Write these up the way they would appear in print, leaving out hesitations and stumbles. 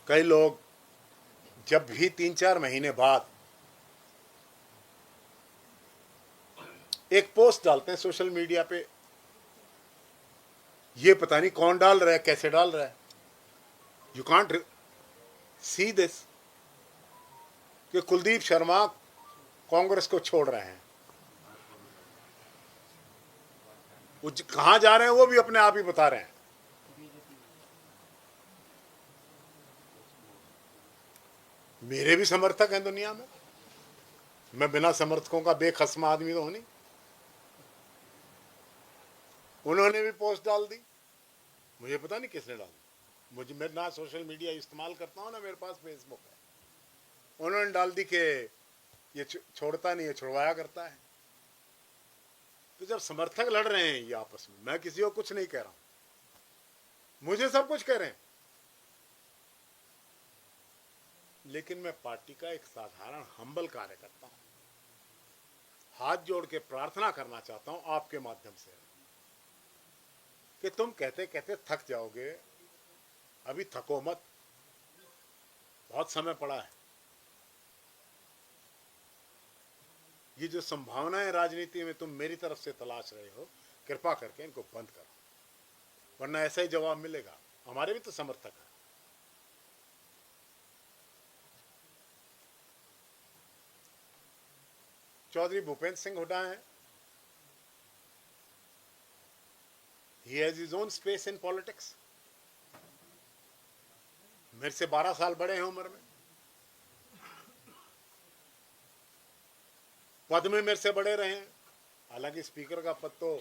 कई लोग जब भी 3-4 महीने बाद एक पोस्ट डालते हैं सोशल मीडिया पे, ये पता नहीं कौन डाल रहा है, कैसे डाल रहा है। यू कांट सी दिस कि कुलदीप शर्मा कांग्रेस को छोड़ रहे हैं। वो कहां जा रहे हैं वो भी अपने आप ही बता रहे हैं। मेरे भी समर्थक हैं दुनिया में, मैं बिना समर्थकों का बेखस्मा आदमी तो हूं नहीं। उन्होंने भी पोस्ट डाल दी, मुझे पता नहीं किसने डाली। मुझे, मैं ना सोशल मीडिया इस्तेमाल करता हूं ना मेरे पास फेसबुक है। उन्होंने डाल दी कि ये छोड़ता नहीं है, छुड़वाया करता है। तो जब समर्थक लड़ रहे हैं ये आपस में, मैं किसी को कुछ नहीं कह रहा हूं, मुझे सब कुछ कह रहे हैं, लेकिन मैं पार्टी का एक साधारण हम्बल कार्यकर्ता हूं। हाथ जोड़ के प्रार्थना करना चाहता हूं आपके माध्यम से कि तुम कहते कहते थक जाओगे, अभी थको मत, बहुत समय पड़ा है। ये जो संभावनाएं राजनीति में तुम मेरी तरफ से तलाश रहे हो, कृपा करके इनको बंद करो, वरना ऐसा ही जवाब मिलेगा। हमारे भी तो समर्थक हैं। चौधरी भूपेंद्र सिंह हुड्डा हैं, he has his own space in politics। मेरे से 12 साल बड़े हैं उम्र में, पद में मेरे से बड़े रहे हैं, हालांकि स्पीकर का पद तो,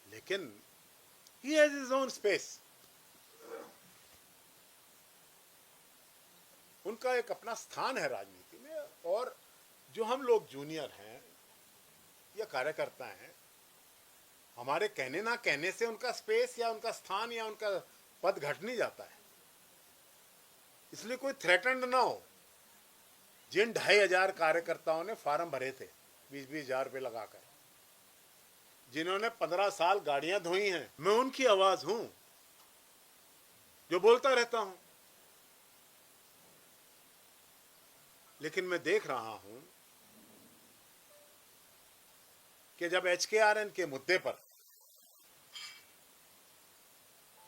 लेकिन he has his own space। उनका एक अपना स्थान है राजनीति में, और जो हम लोग जूनियर हैं या कार्यकर्ता हैं, हमारे कहने ना कहने से उनका स्पेस या उनका स्थान या उनका पद घट नहीं जाता है। इसलिए कोई थ्रेटन्ड ना हो। जिन 2500 कार्यकर्ताओं ने फार्म भरे थे 20-20 हजार रुपये लगाकर, जिन्होंने 15 साल गाड़ियां धोई हैं, मैं उनकी आवाज हूं जो बोलता रहता हूं। लेकिन मैं देख रहा हूं कि जब HKRN के मुद्दे पर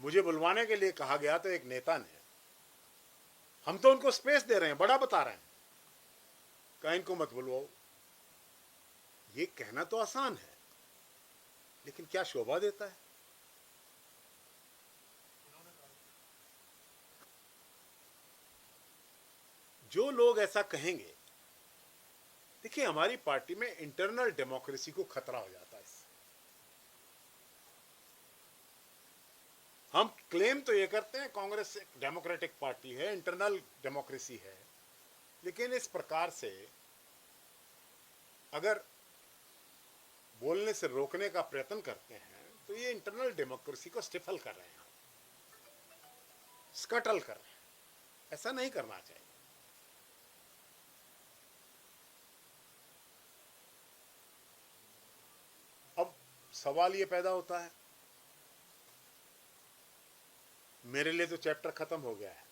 मुझे बुलवाने के लिए कहा गया तो एक नेता ने, हम तो उनको स्पेस दे रहे हैं, बड़ा बता रहे हैं, कहीं इनको मत बुलवाओ। ये कहना तो आसान है, लेकिन क्या शोभा देता है? जो लोग ऐसा कहेंगे, देखिए हमारी पार्टी में इंटरनल डेमोक्रेसी को खतरा हो जाता है इससे। हम क्लेम तो ये करते हैं कांग्रेस एक डेमोक्रेटिक पार्टी है, इंटरनल डेमोक्रेसी है, लेकिन इस प्रकार से अगर बोलने से रोकने का प्रयत्न करते हैं तो ये इंटरनल डेमोक्रेसी को स्टिफल कर रहे हैं, स्कटल कर रहे हैं। ऐसा नहीं करना चाहिए। अब सवाल ये पैदा होता है, मेरे लिए तो चैप्टर खत्म हो गया है,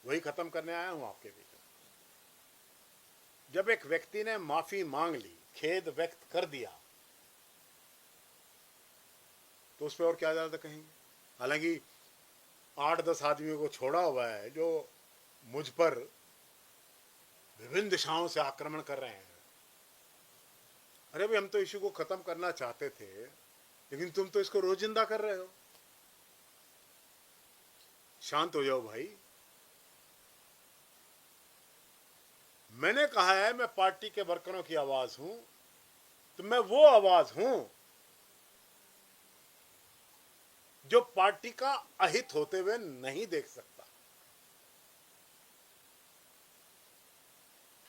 वही खत्म करने आया हूं आपके बीच में। जब एक व्यक्ति ने माफी मांग ली, खेद व्यक्त कर दिया, तो उस पर और क्या ज्यादा कहेंगे। हालांकि 8-10 आदमियों को छोड़ा हुआ है जो मुझ पर विभिन्न दिशाओं से आक्रमण कर रहे हैं। अरे भाई, हम तो इशू को खत्म करना चाहते थे, लेकिन तुम तो इसको रोजिंदा कर रहे हो। शांत हो जाओ भाई। मैंने कहा है मैं पार्टी के वर्करों की आवाज हूं, तो मैं वो आवाज हूं जो पार्टी का अहित होते हुए नहीं देख सकता।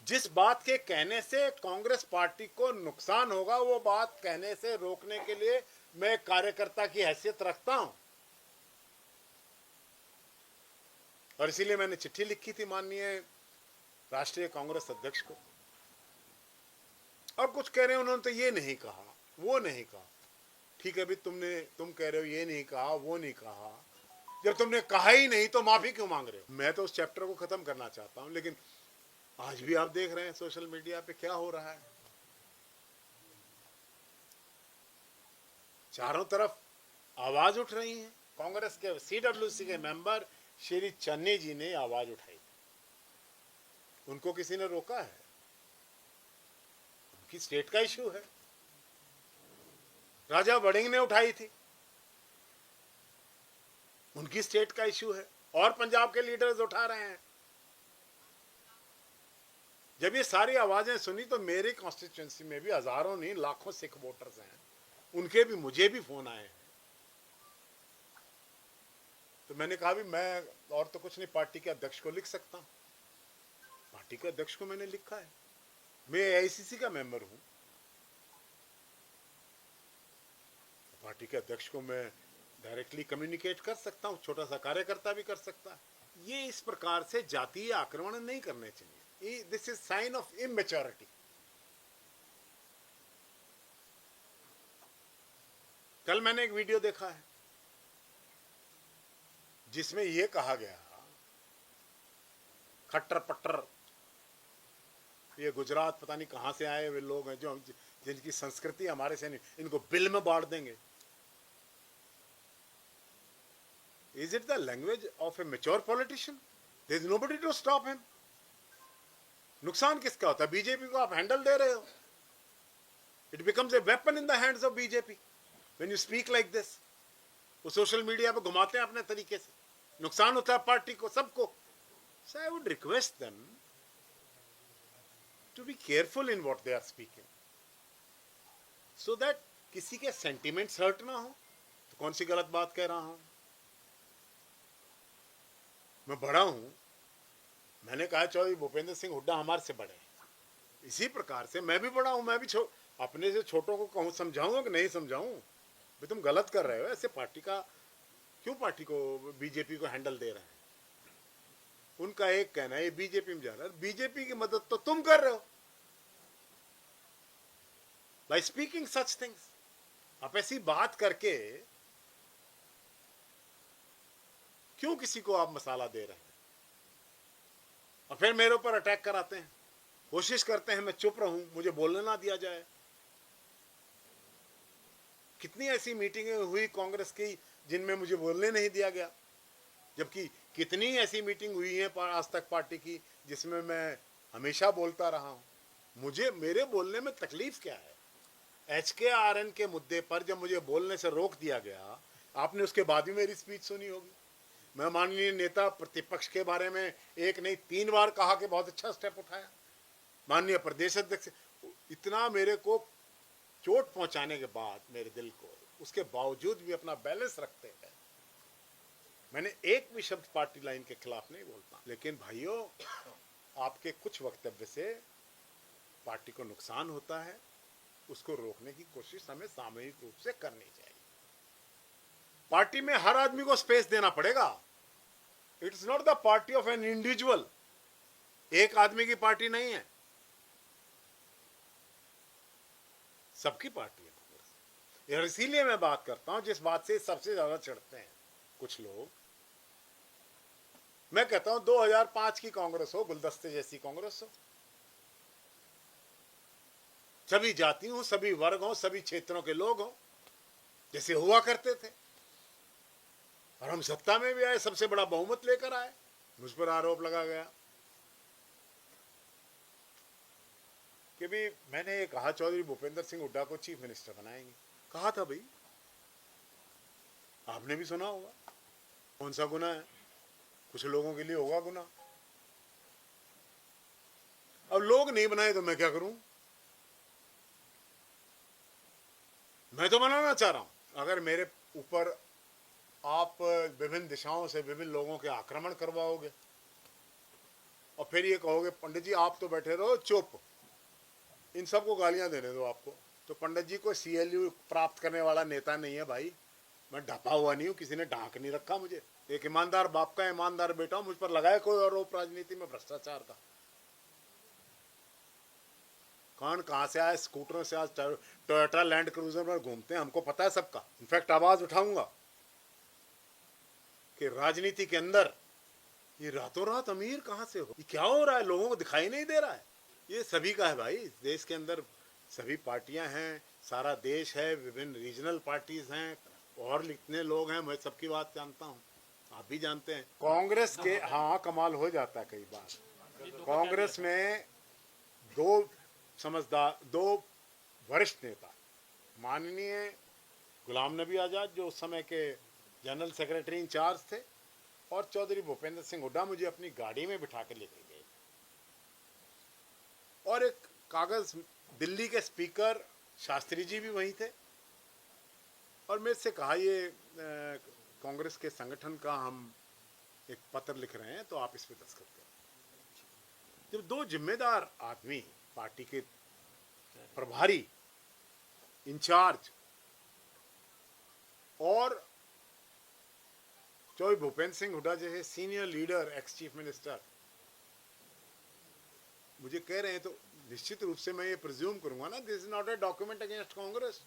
जिस बात के कहने से कांग्रेस पार्टी को नुकसान होगा, वो बात कहने से रोकने के लिए मैं कार्यकर्ता की हैसियत रखता हूं। और इसीलिए मैंने चिट्ठी लिखी थी माननीय राष्ट्रीय कांग्रेस अध्यक्ष को। और कुछ कह रहे हैं उन्होंने तो ये नहीं कहा, वो नहीं कहा। ठीक है भी, तुम कह रहे हो ये नहीं कहा, वो नहीं कहा, जब तुमने कहा ही नहीं तो माफी क्यों मांग रहे हो? मैं तो उस चैप्टर को खत्म करना चाहता हूं, लेकिन आज भी आप देख रहे हैं सोशल मीडिया पे क्या हो रहा है। चारों तरफ आवाज उठ रही है। कांग्रेस के सीडब्ल्यूसी के मेंबर श्री चन्नी जी ने आवाज उठाई, उनको किसी ने रोका है? उनकी स्टेट का इश्यू है। राजा वड़िंग ने उठाई थी, उनकी स्टेट का इश्यू है, और पंजाब के लीडर्स उठा रहे हैं। जब ये सारी आवाजें सुनी तो मेरे कॉन्स्टिट्यूएंसी में भी हजारों नहीं लाखों सिख वोटर्स हैं, उनके भी मुझे भी फोन आए हैं। तो मैंने कहा भी मैं और तो कुछ नहीं, पार्टी के अध्यक्ष को लिख सकता हूं। पार्टी के अध्यक्ष को मैंने लिखा है, मैं एआईसीसी का मेंबर हूं, पार्टी के अध्यक्ष को मैं डायरेक्टली कम्युनिकेट कर सकता हूं, छोटा सा कार्यकर्ता भी कर सकता है। ये इस प्रकार से जातीय आक्रमण नहीं करने चाहिए। This is sine of immaturity. कल मैंने एक वीडियो देखा है जिसमें यह कहा गया, खट्टर पट्टर ये गुजरात पता नहीं कहां से आए वे लोग हैं जो जिनकी संस्कृति हमारे से नहीं, इनको बिल में बांट देंगे। Is it the language of a mature politician? There is nobody to stop him. नुकसान किसका होता है? बीजेपी को आप हैंडल दे रहे हो। It becomes a weapon in the hands of BJP when you speak like this. वो सोशल मीडिया पे घुमाते हैं अपने तरीके से, नुकसान होता है पार्टी को, सबको। So I would request them to be careful in what they are speaking, so that किसी के sentiments hurt ना हो। तो कौन सी गलत बात कह रहा हूं? मैं बड़ा हूं, मैंने कहा चौधरी भूपेंद्र सिंह हुड्डा हमारे से बड़े हैं, इसी प्रकार से मैं भी बड़ा हूं, मैं भी अपने से छोटों को कहूं, समझाऊं कि नहीं समझाऊं? भाई तुम गलत कर रहे हो, ऐसे पार्टी का क्यों, पार्टी को बीजेपी को हैंडल दे रहे हैं? उनका एक कहना है ये बीजेपी में जा रहा है, बीजेपी की मदद तो तुम कर रहे हो बाय स्पीकिंग सच थिंग्स। आप ऐसी बात करके क्यों किसी को आप मसाला दे रहे हैं? और फिर मेरे ऊपर अटैक कराते हैं, कोशिश करते हैं मैं चुप रहूं, मुझे बोलने ना दिया जाए। कितनी ऐसी मीटिंगें हुई कांग्रेस की जिनमें मुझे बोलने नहीं दिया गया, जबकि कितनी ऐसी मीटिंग हुई है आज तक पार्टी की जिसमें मैं हमेशा बोलता रहा हूं। मुझे मेरे बोलने में तकलीफ क्या है? HKRN के मुद्दे पर जब मुझे बोलने से रोक दिया गया, आपने उसके बाद भी मेरी स्पीच सुनी होगी। मैं माननीय नेता प्रतिपक्ष के बारे में एक नहीं 3 बार कहा कि बहुत अच्छा स्टेप उठाया। माननीय प्रदेश अध्यक्ष, इतना मेरे को चोट पहुंचाने के बाद मेरे दिल को, उसके बावजूद भी अपना बैलेंस रखते हैं मैंने एक भी शब्द पार्टी लाइन के खिलाफ नहीं बोलता। लेकिन भाइयों, आपके कुछ वक्तव्य से पार्टी को नुकसान होता है, उसको रोकने की कोशिश हमें सामूहिक रूप से करनी चाहिए। पार्टी में हर आदमी को स्पेस देना पड़ेगा। It's not the party of an individual, एक आदमी की पार्टी नहीं है, सबकी पार्टी है कांग्रेस। और इसीलिए मैं बात करता हूं जिस बात से सबसे ज्यादा चिढ़ते हैं कुछ लोग। मैं कहता हूं 2005 की कांग्रेस हो, गुलदस्ते जैसी कांग्रेस हो, सभी जातियों हो, सभी वर्ग हो, सभी क्षेत्रों के लोग हो, जैसे हुआ करते थे। और हम सत्ता में भी आए, सबसे बड़ा बहुमत लेकर आए। मुझ पर आरोप लगा गया कि भी मैंने ये कहा चौधरी भूपेंद्र सिंह हुड्डा को चीफ मिनिस्टर बनाएंगे। कहा था भाई, आपने भी सुना होगा। कौन सा गुना है? कुछ लोगों के लिए होगा गुना। अब लोग नहीं बनाए तो मैं क्या करूं? मैं तो बनाना चाह रहा हूं। अगर मेरे ऊपर आप विभिन्न दिशाओं से विभिन्न लोगों के आक्रमण करवाओगे और फिर ये कहोगे पंडित जी आप तो बैठे रहो चुप, इन सबको गालियां देने दो आपको, तो पंडित जी को CLU प्राप्त करने वाला नेता नहीं है भाई। मैं ढपा हुआ नहीं हूं, किसी ने ढांक नहीं रखा मुझे। एक ईमानदार बाप का ईमानदार बेटा हूं, मुझ पर लगाए कोई आरोप राजनीति में भ्रष्टाचार का। कौन कहां से आए? स्कूटरों से आज टोयोटा लैंड क्रूजर पर घूमते हैं, हमको पता है सबका। इनफैक्ट आवाज उठाऊंगा कि राजनीति के अंदर ये रातों रात अमीर कहाँ से हो, ये क्या हो रहा है, लोगों को दिखाई नहीं दे रहा है। ये सभी का है भाई, देश के अंदर सभी पार्टियां हैं, सारा देश है, विभिन्न रीजनल पार्टीज हैं, और इतने लोग हैं, मैं सबकी बात जानता हूँ, आप भी जानते हैं। कांग्रेस के हाँ कमाल हो जाता है कई बार। कांग्रेस में दो वरिष्ठ नेता, माननीय गुलाम नबी आज़ाद जो उस समय के जनरल सेक्रेटरी इंचार्ज थे, और चौधरी भूपेंद्र सिंह हुड्डा मुझे अपनी गाड़ी में बिठा के लेके गए, और एक कागज दिल्ली के स्पीकर शास्त्री जी भी वहीं थे, और मेरे से कहा ये कांग्रेस के संगठन का हम एक पत्र लिख रहे हैं तो आप इस पे दस्तखत करें। जब दो जिम्मेदार आदमी, पार्टी के प्रभारी इंचार्ज और चौधरी भूपेंद्र सिंह हुड्डा जैसे senior leader, ex chief minister, मुझे कह रहे हैं तो निश्चित रूप से मैं ये प्रिज्यूम करूंगा ना, this is not a document against Congress.